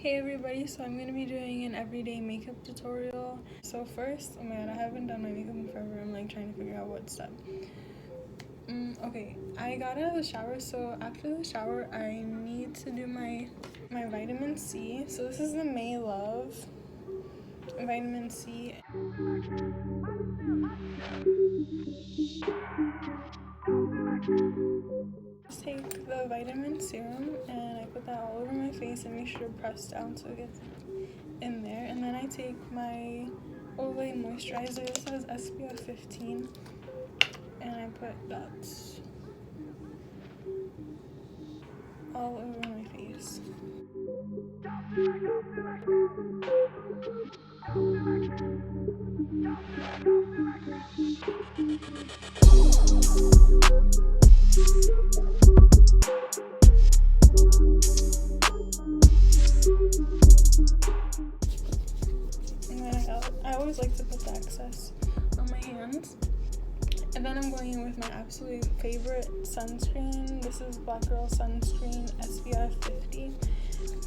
Hey everybody, so I'm going to be doing an everyday makeup tutorial. So first, oh my god, I haven't done my makeup in forever. I'm like trying to figure out what step. Okay, I got out of the shower, so after the shower, I need to do my vitamin C. So this is the May Love vitamin C. Just take the vitamin serum and I put that all over my face and make sure to press down so it gets in there. And then I take my Olay moisturizer. This has SPF 15 and I put that all over my face. And then I always like to put the excess on my hands. And then I'm going in with my absolute favorite sunscreen. This is Black Girl Sunscreen SPF 50.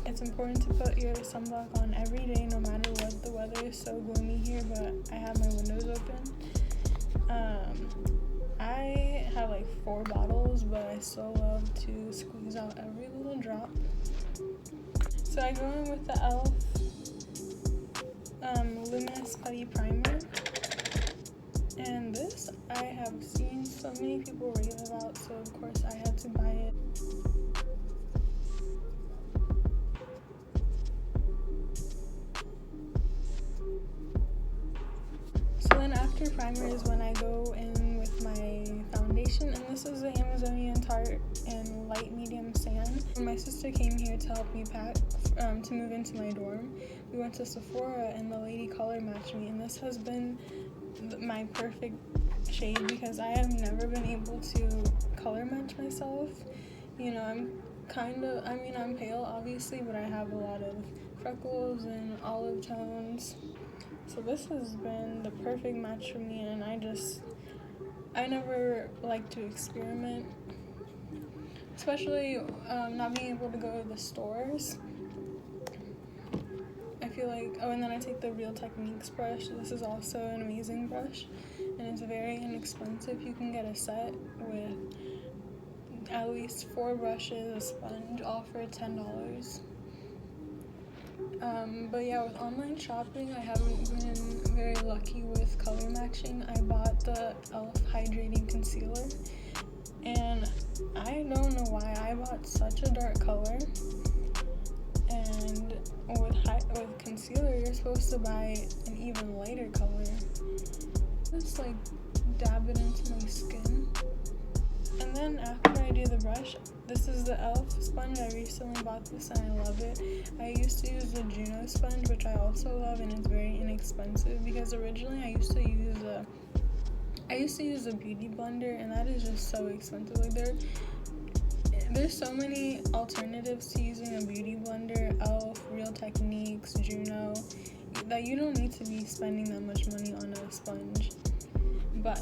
It's important to put your sunblock on every day, no matter what. The weather is so gloomy here, but I have my windows open. I have like 4 bottles, but I still love to squeeze out every little drop. So I go in with the e.l.f. Luminous Putty Primer. And this I have seen so many people rave about, so of course I had to buy it. So then after primer is when I go in with my foundation, and this is the Amazonian Tarte in light medium sand. When my sister came here to help me pack to move into my dorm, we went to Sephora and the lady color matched me, and this has been my perfect shade because I have never been able to color match myself. You know, I'm pale obviously, but I have a lot of freckles and olive tones. So this has been the perfect match for me, and I never like to experiment, especially not being able to go to the stores. I feel like, and then I take the Real Techniques brush. This is also an amazing brush, and it's very inexpensive. You can get a set with at least 4 brushes, a sponge, all for $10. But yeah, with online shopping, I haven't been very lucky with color matching. I bought the e.l.f. Hydrating Concealer, and I don't know why I bought such a dark color. And with concealer, you're supposed to buy an even lighter color. Just like dab it into my skin. And then after I do the brush, this is the e.l.f. sponge. I recently bought this and I love it. I used to use the Juno sponge, which I also love, and it's very inexpensive because originally I used to use a beauty blender, and that is just so expensive. Like there's so many alternatives to using a beauty blender, e.l.f., Real Techniques, Juno, that you don't need to be spending that much money on a sponge. But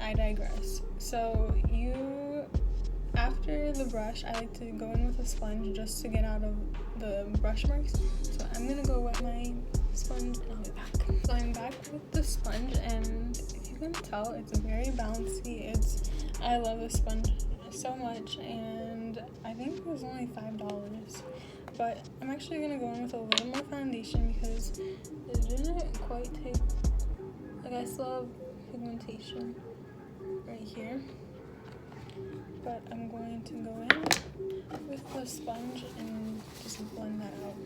I digress. So after the brush, I like to go in with a sponge just to get out of the brush marks. So I'm gonna go wet my sponge and I'll be back. So I'm back with the sponge, and if you can tell, it's very bouncy. I love this sponge so much, and I think it was only $5. But I'm actually gonna go in with a little more foundation because it didn't quite take, like, I still have pigmentation right here, but I'm going to go in with the sponge and just blend that out.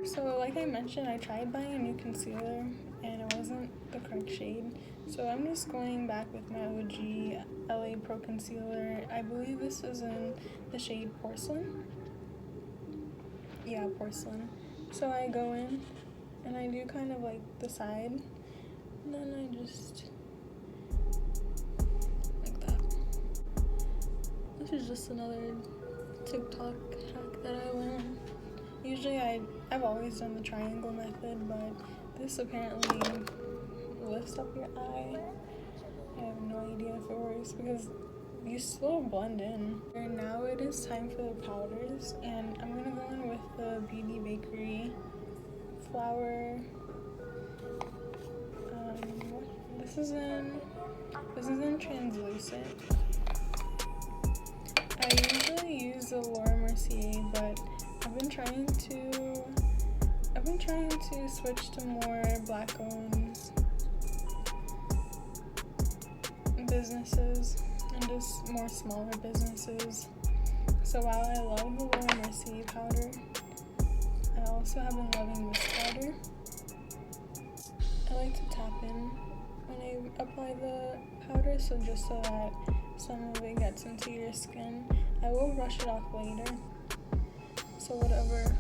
So like I mentioned, I tried buying a new concealer and it wasn't the correct shade. So I'm just going back with my OG LA Pro Concealer. I believe this is in the shade Porcelain. Yeah, Porcelain. So I go in and I do kind of like the side, and then I just like that. This is just another TikTok hack that I learned. Usually I've always done the triangle method, but This apparently lifts up your eye. I have no idea if it works because you still blend in. And now it is time for the powders, and I'm gonna go in with the Beauty Bakery flour. This is in translucent. I usually use the Laura Mercier, but I've been trying to switch to more Black-owned businesses and just more smaller businesses. So while I love the Laura Mercier powder, I also have been loving this powder. I like to tap in when I apply the powder, so that some of it gets into your skin. I will brush it off later. So whatever.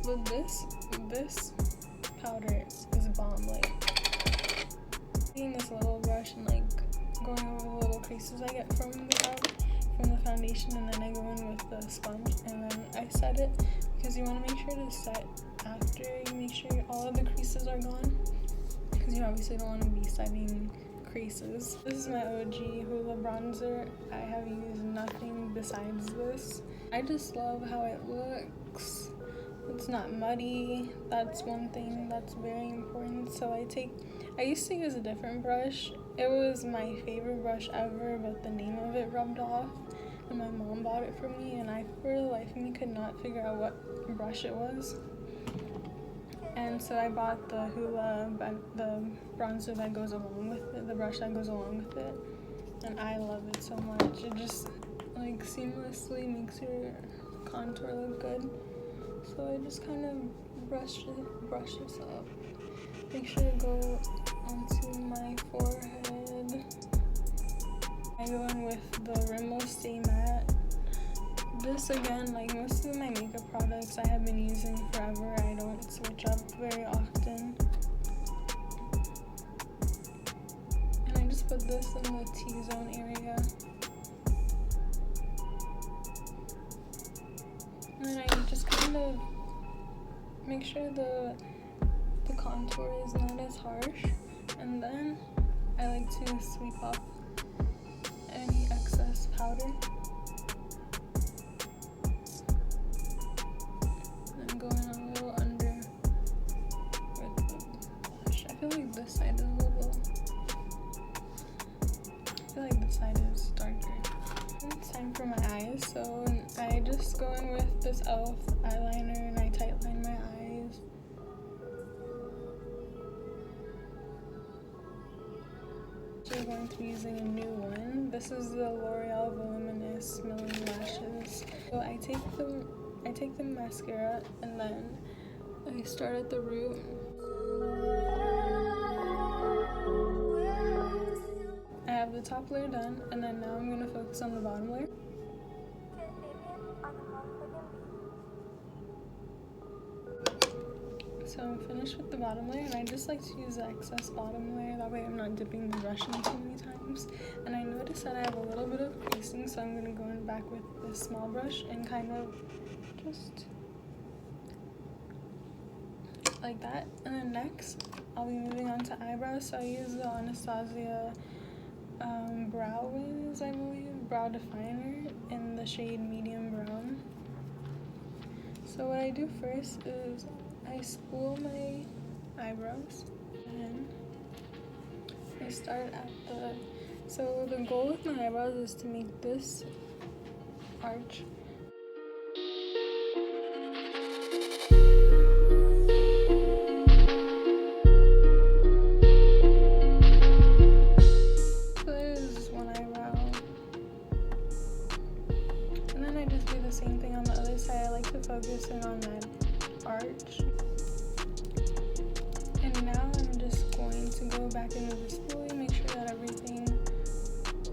But this powder is bomb. Like, taking this little brush and like going over the little creases I get from the foundation, and then I go in with the sponge and then I set it, because you want to make sure to set after you make sure all of the creases are gone, because you obviously don't want to be setting creases. This is my OG Hoola bronzer. I have used nothing besides this. I just love how it looks. It's not muddy. That's one thing that's very important. So I used to use a different brush. It was my favorite brush ever, but the name of it rubbed off, and my mom bought it for me, and I, for the life of me, could not figure out what brush it was. And so I bought the Hoola, the bronzer that goes along with it, the brush that goes along with it, and I love it so much. It just like seamlessly makes your contour look good. So I just kind of brush this up. Make sure to go onto my forehead. I go in with the Rimmel Stay Matte. This, again, like most of my makeup products I have been using forever. I don't switch up very often. And I just put this in the T-zone area. And then I just kind of make sure the contour is not as harsh. And then I like to sweep off any excess powder. And go in a little under with the blush. I feel like this side is a little... I feel like this side is darker. It's time for my eyes, so I just go in with this e.l.f. eyeliner and I tightline my eyes. I'm going to be using a new one. This is the L'Oreal Voluminous Milling Lashes. So I take the mascara and then I start at the root. I have the top layer done, and then now I'm going to focus on the bottom layer. So I'm finished with the bottom layer, and I just like to use the excess bottom layer, that way I'm not dipping the brush in too many times. And I noticed that I have a little bit of creasing, so I'm going to go in back with this small brush and kind of just like that. And then next, I'll be moving on to eyebrows, so I use the Anastasia Brow Wiz, I believe, brow definer in the shade medium brown. So what I do first is I spool my eyebrows, and I start at so the goal with my eyebrows is to make this arch. So there's one eyebrow. And then I just do the same thing on the other side. I like to focus in on that arch. And now I'm just going to go back into the spoolie, make sure that everything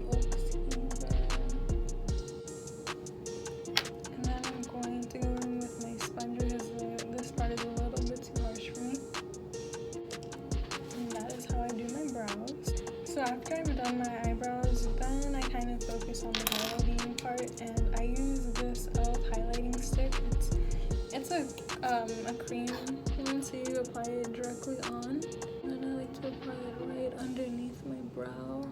looks even. And then I'm going to go in with my sponge because this part is a little bit too harsh for me. And that is how I do my brows. So after I'm done my eyebrows, then I kind of focus on the highlighting part, and I use this e.l.f. highlighting stick. It's a cream one, so you apply it directly on. And then I like to apply it right underneath my brow.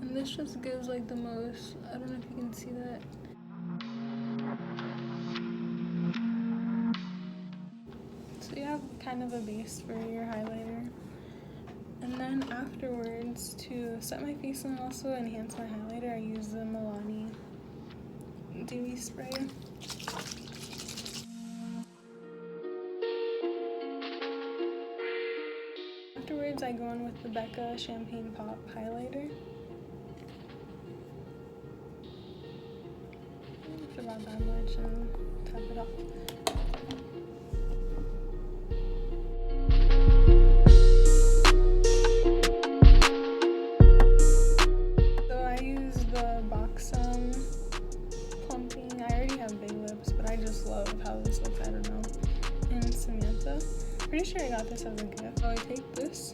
And this just gives like the most, I don't know if you can see that. So you have kind of a base for your highlighter. And then afterwards, to set my face and also enhance my highlighter, I use the Milani Dewy Spray. Afterwards, I go in with the Becca Champagne Pop highlighter. It's about that much and tap it off. So I use the Boxum Plumping. I already have big lips, but I just love how this looks, I don't know. And Samantha. Pretty sure I got this as a gift. So I take this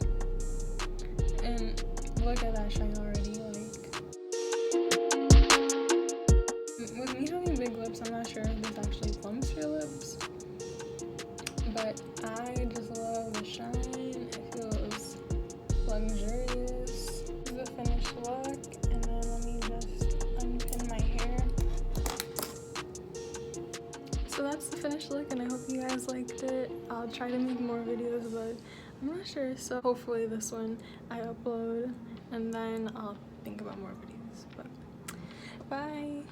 and look at that shine already. Like, with me having big lips, I'm not sure if this actually plumps your lips, but I just love the shine. It feels luxurious. This is the finished look, and then let me just unpin my hair. So that's the finished look, and I hope you guys liked it. I'll try to make more videos, but I'm not sure, so hopefully this one I upload, and then I'll think about more videos. But bye!